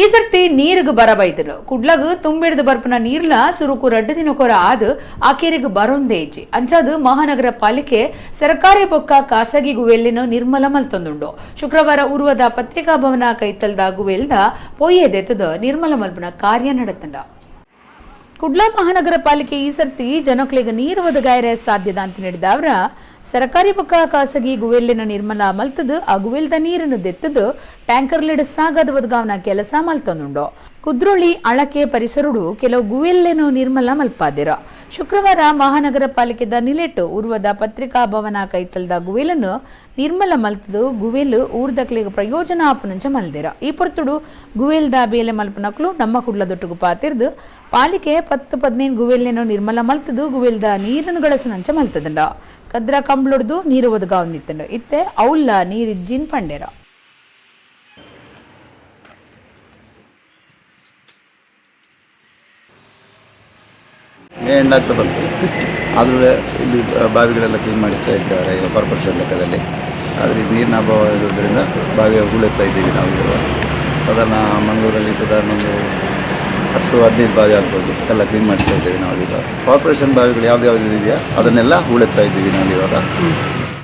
ಈ ಸರ್ತಿ ನೀರಿಗೆ ಬರ ಬೈತಲು ಕುಡ್ಲಗ್ ತುಂಬಿಡ್ದು ಬರ್ಪನ ನೀರ್ಲ ಸುರುಕು ರಡ್ಡು ದಿನಕೊರ ಆದ್ ಆಕೆರಿಗೆ ಬರೊಂದೇಜಿ ಅಂಚಾದ್ ಮಹಾನಗರ ಪಾಲಿಕೆ ಸರ್ಕಾರಿ ಬೊಕ್ಕ ಖಾಸಗಿ ಗುವೆಲ್ಲಿನ ನಿರ್ಮಲ ಮಲ್ತೊಂದುಂಡು. ಶುಕ್ರವಾರ ಉರುವದ ಪತ್ರಿಕಾ ಭವನ ಕೈತಲ್ದ ಗುವೆಲ್ದ ಪೊಯ್ಯೆದೆತ್ತದ ನಿರ್ಮಲ ಮಲ್ಪನ ಕಾರ್ಯ ನಡೆತಂಡ. ಕುಡ್ಲ ಮಹಾನಗರ ಪಾಲಿಕೆ ಈ ಸರ್ತಿ ಜನಕ್ಳಿಗೆ ನೀರು ಒದಗಾಯರೆ ಸಾಧ್ಯದ ಅಂತ ನೀಡಿದ ಅವರ ಸರ್ಕಾರಿ ಪಕ್ಕ ಖಾಸಗಿ ಗುವೆಲ್ಲಿನ ನಿರ್ಮಲ ಮಲ್ತದು ಆ ಗುವೆಲ್ದ ನೀರನ್ನು ದೆತ್ತದು ಟ್ಯಾಂಕರ್ಲಿಡ್ ಸಾಗದ ಒದಗಾವನ ಕೆಲಸ ಮಲ್ತೊಂದುಂಡು. ಕುದ್ರೋಳಿ ಅಳಕೆ ಪರಿಸರಡು ಕೆಲವು ಗುವೆಲ್ಲೇನು ನಿರ್ಮಲ ಮಲ್ಪಾದಿರ. ಶುಕ್ರವಾರ ಮಹಾನಗರ ಪಾಲಿಕೆದ ನಿಲೆಟ್ಟು ಉರ್ವದ ಪತ್ರಿಕಾ ಭವನ ಕೈತಲ್ದ ಗುವೆಲನ್ನು ನಿರ್ಮಲ ಮಲ್ತದು ಗುವೆಲ್ ಊರ್ದಕ್ಲಿಗೆ ಪ್ರಯೋಜನ ಆಪನಂಚ ಮಲ್ದಿರ. ಈ ಪೊರ್ತುಡು ಗುವೆಲ್ದ ಬೇಲೆ ಮಲ್ಪನಕ್ಲು ನಮ್ಮ ಕುಡ್ಲದೊಟ್ಟುಗು ಪಾತಿರ್ದು ಪಾಲಿಕೆ 10-15 ಗುವೆಲ್ಲೇನು ನಿರ್ಮಲ ಮಲ್ತದು ಗುವೆಲ್ದ ನೀರನ್ನು ಗಳಸನಂಚ ಮಲ್ತದಂಡ. ಕದ್ರ ಕಂಬ್ಲೊಡ್ದು ನೀರು ಒದಗಾವಂದಿತ್ತಂಡ ಇತ್ತೆ ಅವಲ್ಲ ನೀರಿಜ್ಜಿನ್ ಪಂಡೇರ. ಎಂಡಾಗ್ತಾ ಬರ್ತದೆ ಆದರೆ ಇಲ್ಲಿ ಬಾವಿಗಳೆಲ್ಲ ಕ್ಲೀನ್ ಮಾಡಿಸ್ತಾ ಇದ್ದಾರೆ ಈಗ ಕಾರ್ಪೊರೇಷನ್ ಲೆಕ್ಕದಲ್ಲಿ. ಆದರೆ ನೀರಿನ ಅಭಾವ ಇರೋದ್ರಿಂದ ಬಾವಿಯ ಹೂಳೆತ್ತಾ ಇದ್ದೀವಿ ನಾವು. ಇವಾಗ ಸಾಧಾರಣ ಮಂಗಳೂರಲ್ಲಿ ಸಾಧಾರಣ ಒಂದು 10-15 ಬಾವಿ ಆಗ್ಬೋದು ಎಲ್ಲ ಕ್ಲೀನ್ ಮಾಡಿಸ್ತಾ ಇದ್ದೀವಿ ನಾವು. ಈಗ ಕಾರ್ಪೊರೇಷನ್ ಬಾವಿಗಳು ಯಾವ್ದು ಇದೆಯಾ ಅದನ್ನೆಲ್ಲ ಹೂಳೆತ್ತಾ ಇದ್ದೀವಿ ನಾವು ಇವಾಗ.